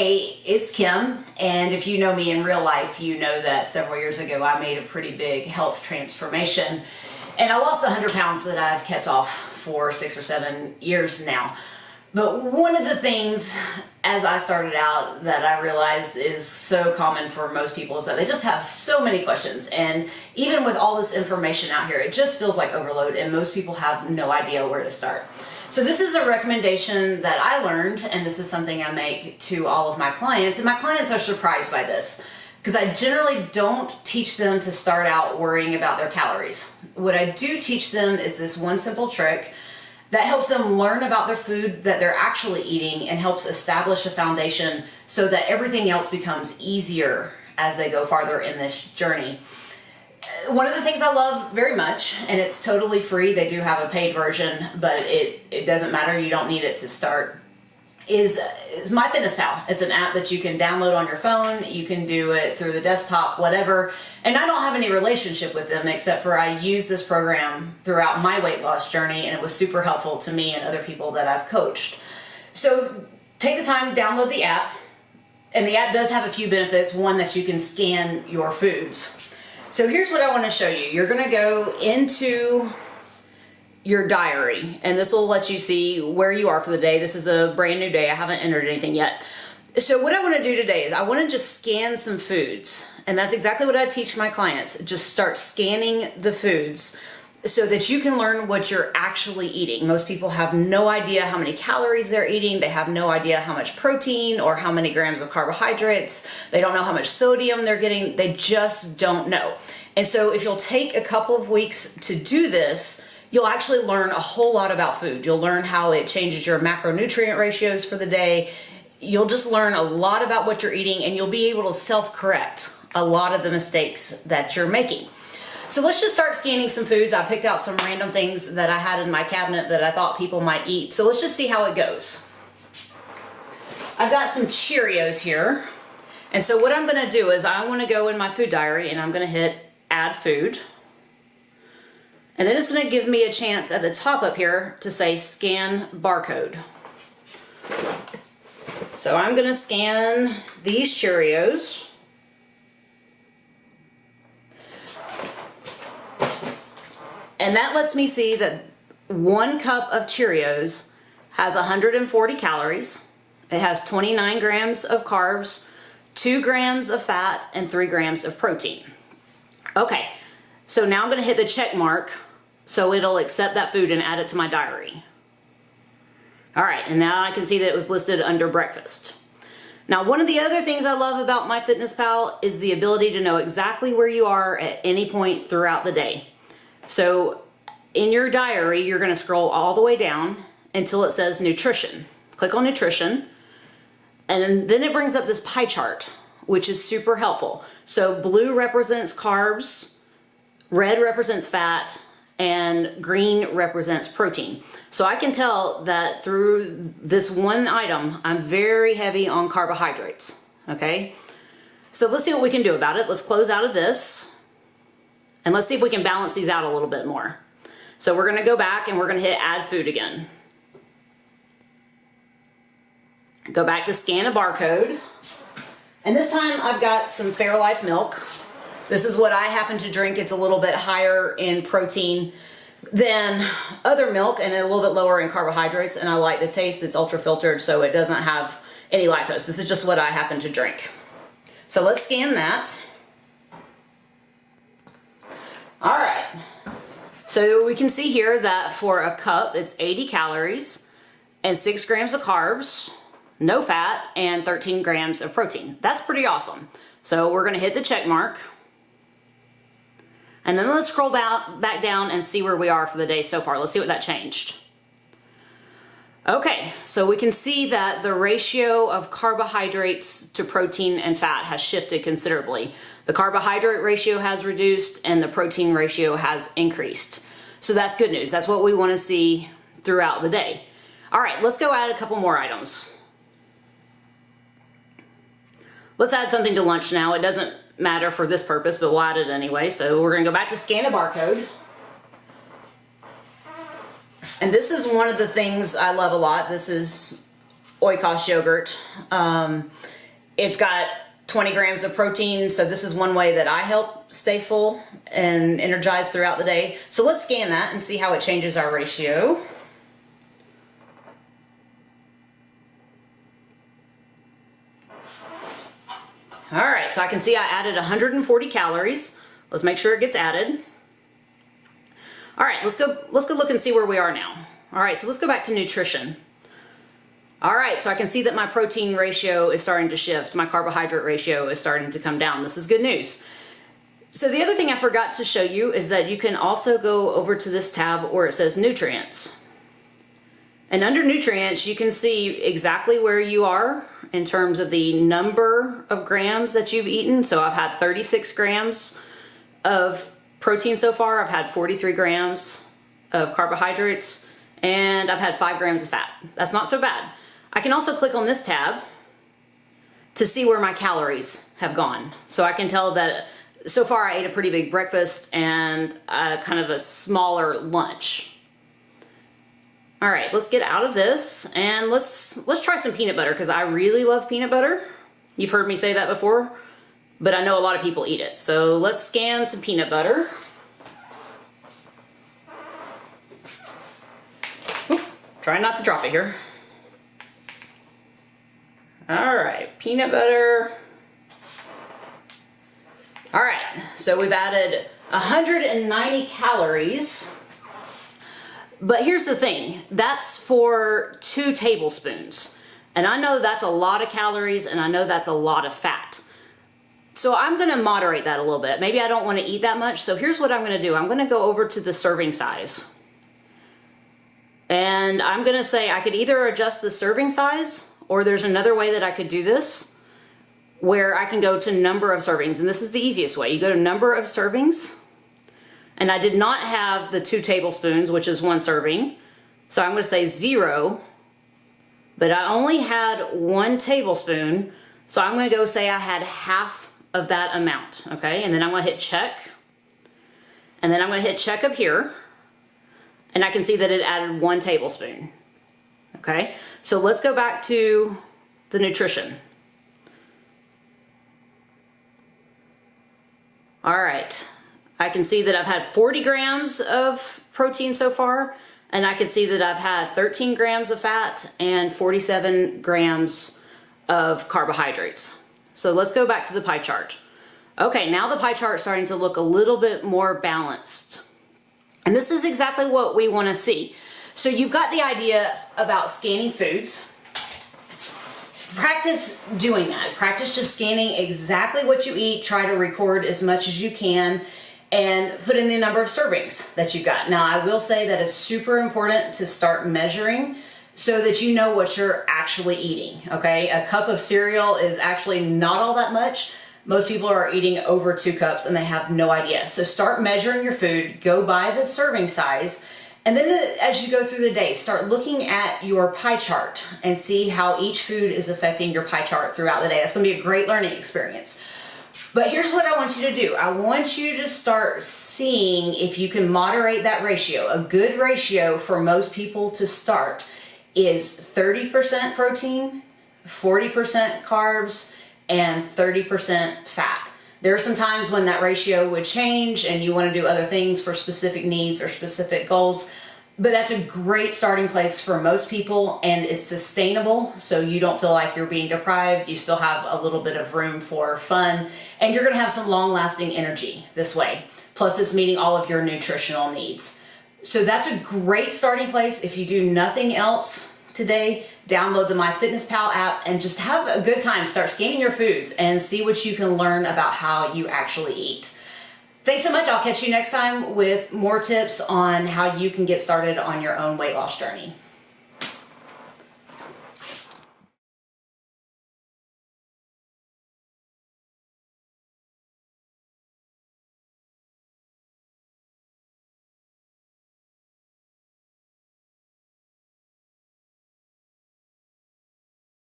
Hey, it's Kim, and if you know me in real life, you know that several years ago I made a pretty big health transformation, and I lost 100 pounds that I've kept off for 6 or 7 years now. But one of the things as I started out that I realized is so common for most people is that they just have so many questions, and even with all this information out here, it just feels like overload, and most people have no idea where to start. So this is a recommendation that I learned, and this is something I make to all of my clients, and my clients are surprised by this because I generally don't teach them to start out worrying about their calories. What I do teach them is this one simple trick that helps them learn about their food that they're actually eating and helps establish a foundation so that everything else becomes easier as they go farther in this journey. One of the things I love very much, and it's totally free, they do have a paid version, but it doesn't matter, you don't need it to start, is MyFitnessPal. It's an app that you can download on your phone, you can do it through the desktop, whatever, and I don't have any relationship with them except for I use this program throughout my weight loss journey, and it was super helpful to me and other people that I've coached. So take the time, download the app, and the app does have a few benefits. One, that you can scan your foods. So here's what I want to show you. You're going to go into your diary, and this will let you see where you are for the day. This is a brand new day. I haven't entered anything yet. So what I want to do today is I want to just scan some foods, and that's exactly what I teach my clients. Just start scanning the foods so that you can learn what you're actually eating. Most people have no idea how many calories they're eating. They have no idea how much protein or how many grams of carbohydrates. They don't know how much sodium they're getting. They just don't know. And so if you'll take a couple of weeks to do this, you'll actually learn a whole lot about food. You'll learn how it changes your macronutrient ratios for the day. You'll just learn a lot about what you're eating, and you'll be able to self-correct a lot of the mistakes that you're making. So let's just start scanning some foods. I picked out some random things that I had in my cabinet that I thought people might eat. So let's just see how it goes. I've got some Cheerios here. And so what I'm gonna do is I wanna go in my food diary, and I'm gonna hit add food. And then it's gonna give me a chance at the top up here to say scan barcode. So I'm gonna scan these Cheerios. And that lets me see that 1 cup of Cheerios has 140 calories. It has 29 grams of carbs, 2 grams of fat, and 3 grams of protein. Okay, so now I'm gonna hit the check mark so it'll accept that food and add it to my diary. All right, and now I can see that it was listed under breakfast. Now, one of the other things I love about MyFitnessPal is the ability to know exactly where you are at any point throughout the day. So in your diary, you're gonna scroll all the way down until it says nutrition. Click on nutrition, and then it brings up this pie chart, which is super helpful. So blue represents carbs, red represents fat, and green represents protein. So I can tell that through this one item, I'm very heavy on carbohydrates, okay? So let's see what we can do about it. Let's close out of this. And let's see if we can balance these out a little bit more. So we're gonna go back and we're gonna hit add food again. Go back to scan a barcode. And this time I've got some Fairlife milk. This is what I happen to drink. It's a little bit higher in protein than other milk and a little bit lower in carbohydrates. And I like the taste. It's ultra filtered, so it doesn't have any lactose. This is just what I happen to drink. So let's scan that. All right, so we can see here that for a cup, it's 80 calories and 6 grams of carbs, no fat, and 13 grams of protein. That's pretty awesome. So we're gonna hit the check mark. And then let's scroll back down and see where we are for the day so far. Let's see what that changed. Okay, so we can see that the ratio of carbohydrates to protein and fat has shifted considerably. The carbohydrate ratio has reduced and the protein ratio has increased. So that's good news. That's what we want to see throughout the day. All right, let's go add a couple more items. Let's add something to lunch now. It doesn't matter for this purpose, but we'll add it anyway. So we're gonna go back to scan a barcode. And this is one of the things I love a lot. This is Oikos yogurt. It's got 20 grams of protein, so this is one way that I help stay full and energized throughout the day. So let's scan that and see how it changes our ratio. All right, so I can see I added 140 calories. Let's make sure it gets added. All right, let's go look and see where we are now. All right, so let's go back to nutrition. All right, so I can see that my protein ratio is starting to shift. My carbohydrate ratio is starting to come down. This is good news. So the other thing I forgot to show you is that you can also go over to this tab where it says nutrients. And under nutrients, you can see exactly where you are in terms of the number of grams that you've eaten. So I've had 36 grams of protein so far. I've had 43 grams of carbohydrates, and I've had 5 grams of fat. That's not so bad. I can also click on this tab to see where my calories have gone. So I can tell that so far I ate a pretty big breakfast and kind of a smaller lunch. All right, let's get out of this and let's try some peanut butter, because I really love peanut butter. You've heard me say that before, but I know a lot of people eat it. So let's scan some peanut butter. Oop, try not to drop it here. All right, peanut butter. All right, so we've added 190 calories. But here's the thing, that's for 2 tablespoons. And I know that's a lot of calories, and I know that's a lot of fat. So I'm gonna moderate that a little bit. Maybe I don't wanna eat that much, so here's what I'm gonna do. I'm gonna go over to the serving size. And I'm gonna say I could either adjust the serving size, or there's another way that I could do this, where I can go to number of servings. And this is the easiest way. You go to number of servings, and I did not have the 2 tablespoons, which is 1 serving. So I'm gonna say 0, but I only had 1 tablespoon. So I'm gonna go say I had half of that amount, okay? And then I'm gonna hit check. And then I'm gonna hit check up here. And I can see that it added 1 tablespoon, okay? So let's go back to the nutrition. All right. I can see that I've had 40 grams of protein so far, and I can see that I've had 13 grams of fat and 47 grams of carbohydrates. So let's go back to the pie chart. Okay, now the pie chart is starting to look a little bit more balanced. And this is exactly what we want to see. So you've got the idea about scanning foods. Practice doing that. Practice just scanning exactly what you eat. Try to record as much as you can and put in the number of servings that you got. Now, I will say that it's super important to start measuring so that you know what you're actually eating, okay? A cup of cereal is actually not all that much. Most people are eating over 2 cups and they have no idea. So start measuring your food, go by the serving size, and then as you go through the day, start looking at your pie chart and see how each food is affecting your pie chart throughout the day. That's gonna be a great learning experience. But here's what I want you to do. I want you to start seeing if you can moderate that ratio. A good ratio for most people to start is 30% protein, 40% carbs, and 30% fat. There are some times when that ratio would change and you want to do other things for specific needs or specific goals, but that's a great starting place for most people, and it's sustainable, so you don't feel like you're being deprived. You still have a little bit of room for fun, and you're going to have some long-lasting energy this way. Plus, it's meeting all of your nutritional needs. So that's a great starting place. If you do nothing else today, download the MyFitnessPal app and just have a good time. Start scanning your foods and see what you can learn about how you actually eat. Thanks so much. I'll catch you next time with more tips on how you can get started on your own weight loss journey.